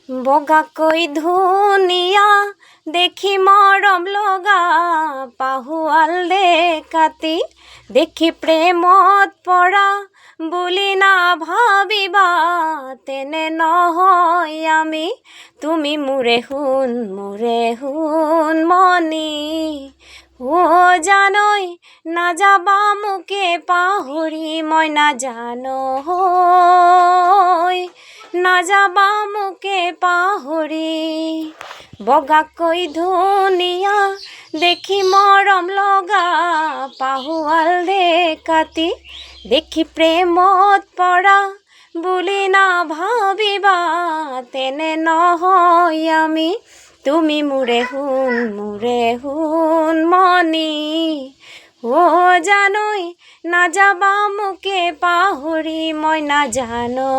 বগাকৈ ধুনীয়া দেখি মৰম লগা পাহুৱাল ডেকাতি দেখি প্ৰেমত পৰা বুলি নাভাবিবা তেনে নহয় আমি তুমি মোৰে শুন মনি অ' জানৈ নাযাবা মোকে পাহৰি মই নাজানো নাযাবা মোকে পাহৰি বগাকৈ ধুনীয়া দেখি মৰম লগা পাহুৱাল ডেকাতি দেখি প্ৰেমত পৰা বুলি নাভাবিবা তেনে নহয় আমি তুমি মোৰে শুন মনি অ' জানৈ নাযাবা মোকে পাহৰি মই নাজানো